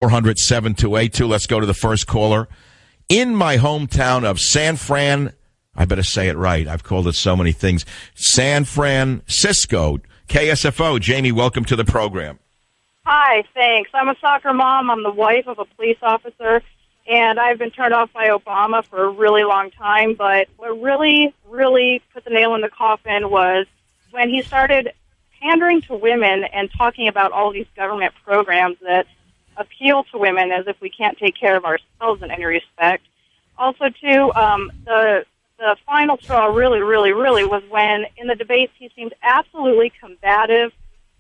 400-7282. Let's go to the first caller. In my hometown of San Fran, I better say it right. I've called it so many things. San Francisco, KSFO. Jamie, welcome to the program. Hi, thanks. I'm a soccer mom. I'm the wife of a police officer, and I've been turned off by Obama for a really long time. But what really, really put the nail in the coffin was when he started pandering to women and talking about all these government programs that appeal to women as if we can't take care of ourselves in any respect. Also, too, the final straw really, really, really was when in the debates he seemed absolutely combative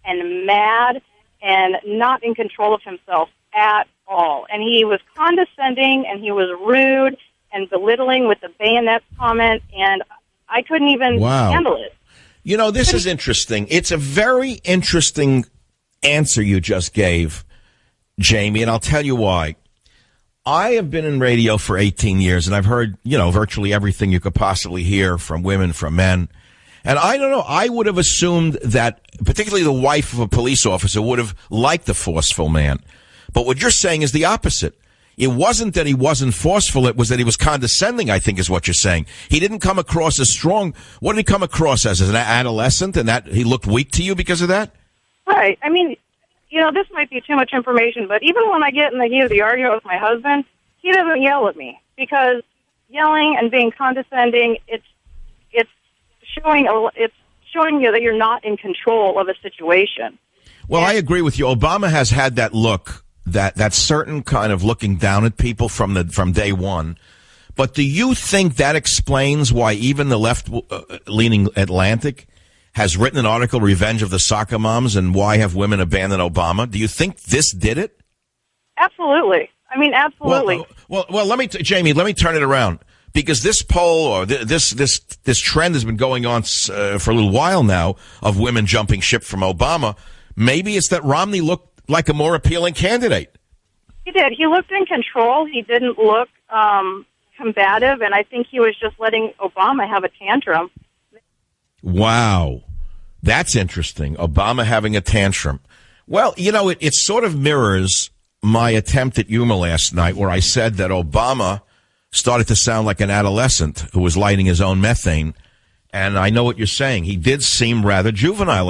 and mad and not in control of himself at all. And he was condescending and he was rude and belittling with the bayonet comment, and I couldn't even handle it. You know, this is interesting. It's a very interesting answer you just gave, Jamie, and I'll tell you why. I have been in radio for 18 years, and I've heard, virtually everything you could possibly hear from women, from men. And I don't know, I would have assumed that particularly the wife of a police officer would have liked the forceful man. But what you're saying is the opposite. It wasn't that he wasn't forceful, it was that he was condescending, I think is what you're saying. He didn't come across as strong. What did he come across as an adolescent, and that he looked weak to you because of that? Right. I mean, this might be too much information, but even when I get in the heat of the argument with my husband, he doesn't yell at me because yelling and being condescending, it's showing you that you're not in control of a situation. Well, I agree with you. Obama has had that look, that certain kind of looking down at people from day one. But do you think that explains why even the left-leaning Atlantic has written an article, Revenge of the Soccer Moms, and Why Have Women Abandoned Obama? Do you think this did it? Absolutely. I mean, absolutely. Well, Jamie, let me turn it around. Because this poll or this trend has been going on for a little while now of women jumping ship from Obama. Maybe it's that Romney looked like a more appealing candidate. He did. He looked in control. He didn't look combative, and I think he was just letting Obama have a tantrum. Wow. That's interesting. Obama having a tantrum. Well, it sort of mirrors my attempt at humor last night where I said that Obama started to sound like an adolescent who was lighting his own methane. And I know what you're saying. He did seem rather juvenile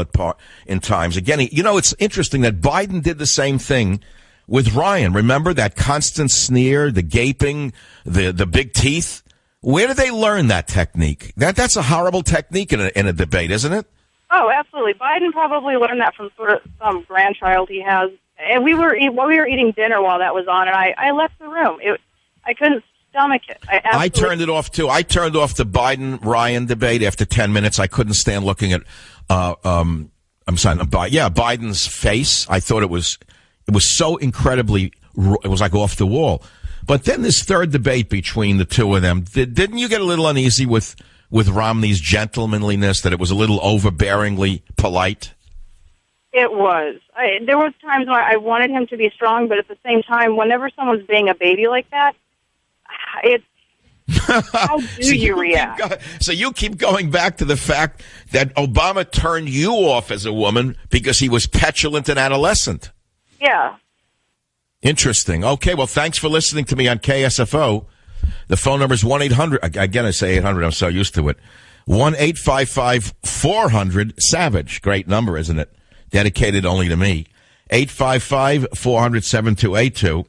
in times. Again, it's interesting that Biden did the same thing with Ryan. Remember that constant sneer, the gaping, the big teeth? Where did they learn that technique? That's a horrible technique in a debate, isn't it? Oh, absolutely. Biden probably learned that from sort of some grandchild he has. And we were eating dinner while that was on, and I left the room. I couldn't stomach it. I turned it off too. I turned off the Biden-Ryan debate after 10 minutes. I couldn't stand looking at Biden's face. I thought it was so incredibly, it was like off the wall. But then this third debate between the two of them, didn't you get a little uneasy with Romney's gentlemanliness, that it was a little overbearingly polite? It was. There was times when I wanted him to be strong, but at the same time, whenever someone's being a baby like that, how do you react? So you keep going back to the fact that Obama turned you off as a woman because he was petulant and adolescent. Yeah. Interesting. Okay, well, thanks for listening to me on KSFO. The phone number is 1-800. Again, I say 800. I'm so used to it. 1-855-400-SAVAGE. Great number, isn't it? Dedicated only to me. 855-400-7282.